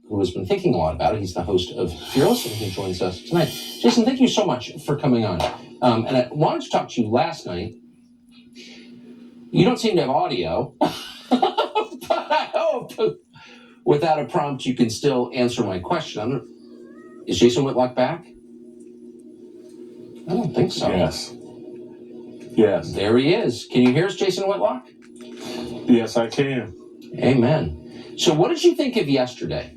who has been thinking a lot about it. He's the host of Fearless, and he joins us tonight. Jason, thank you so much for coming on. And I wanted to talk to you last night. You don't seem to have audio, but I hope without a prompt you can still answer my question. Is Jason Whitlock back? I don't think so. Yes. There he is. Can you hear us, Jason Whitlock? Yes, I can. Amen. So what did you think of yesterday?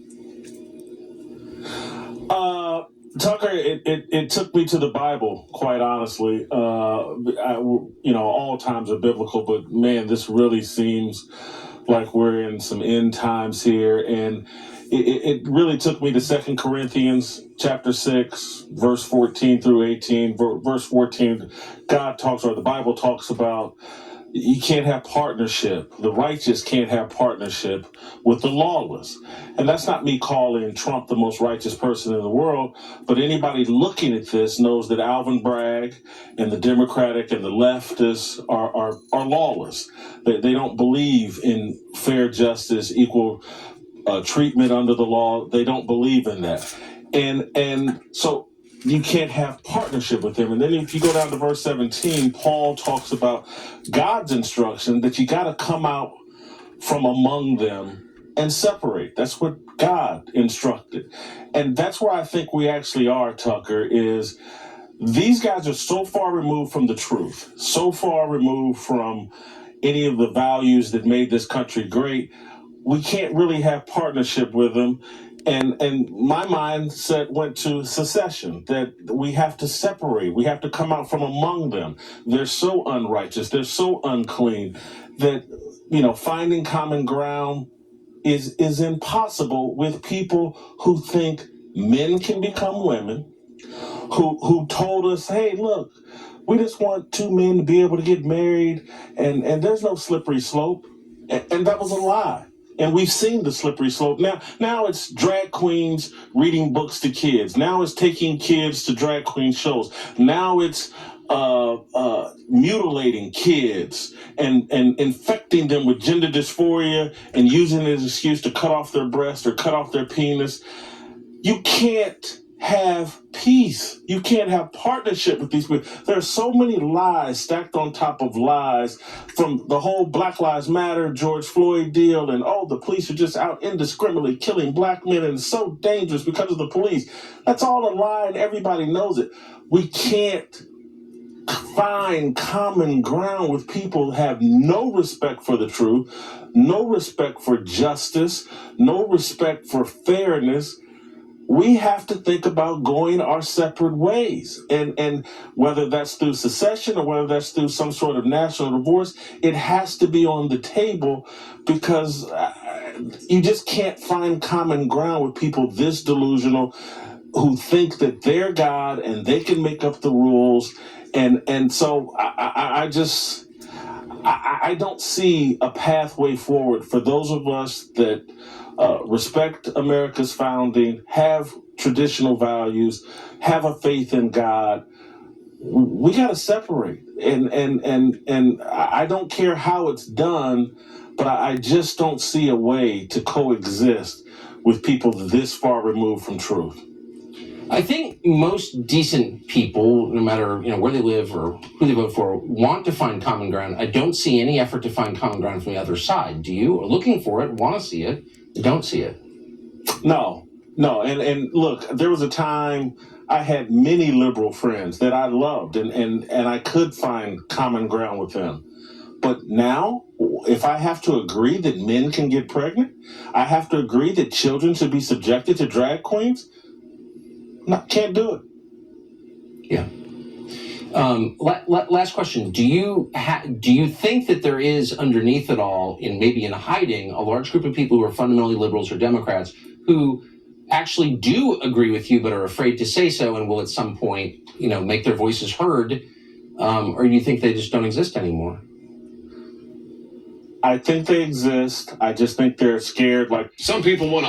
Tucker, it took me to the Bible, quite honestly. All times are biblical, but man, this really seems like we're in some end times here. And it really took me to 2 Corinthians chapter 6, verse 14 through 18. Verse 14, the Bible talks about you can't have partnership. The righteous can't have partnership with the lawless. And that's not me calling Trump the most righteous person in the world, but anybody looking at this knows that Alvin Bragg and the Democratic and the leftists are lawless. They don't believe in fair justice, equal treatment under the law. They don't believe in that. And so you can't have partnership with him. And then if you go down to verse 17, Paul talks about God's instruction that you got to come out from among them and separate. That's what God instructed. And that's where I think we actually are, Tucker, is these guys are so far removed from the truth, so far removed from any of the values that made this country great. We can't really have partnership with them. And my mindset went to secession, that we have to separate. We have to come out from among them. They're so unrighteous. They're so unclean that, finding common ground is impossible with people who think men can become women, who told us, hey, look, we just want two men to be able to get married, and there's no slippery slope. And that was a lie. And we've seen the slippery slope. Now it's drag queens reading books to kids. Now it's taking kids to drag queen shows. Now it's mutilating kids and infecting them with gender dysphoria and using it as an excuse to cut off their breast or cut off their penis. You can't have peace. You can't have partnership with these people. There are so many lies stacked on top of lies, from the whole Black Lives Matter, George Floyd deal, and the police are just out indiscriminately killing black men and it's so dangerous because of the police. That's all a lie and everybody knows it. We can't find common ground with people who have no respect for the truth, no respect for justice, no respect for fairness. We have to think about going our separate ways. And whether that's through secession or whether that's through some sort of national divorce, it has to be on the table, because you just can't find common ground with people this delusional who think that they're God and they can make up the rules. And so I don't see a pathway forward for those of us that respect America's founding, have traditional values, have a faith in God. We got to separate. And I don't care how it's done, but I just don't see a way to coexist with people this far removed from truth. I think most decent people, no matter where they live or who they vote for, want to find common ground. I don't see any effort to find common ground from the other side. Do you? Are looking for it, want to see it, don't see it? No. And look, there was a time I had many liberal friends that I loved, and I could find common ground with them. But now, if I have to agree that men can get pregnant, I have to agree that children should be subjected to drag queens. No, can't do it. Yeah. Last question. Do you think that there is underneath it all, maybe in hiding, a large group of people who are fundamentally liberals or Democrats who actually do agree with you but are afraid to say so and will at some point, make their voices heard? Or do you think they just don't exist anymore? I think they exist. I just think they're scared. Like, some people want to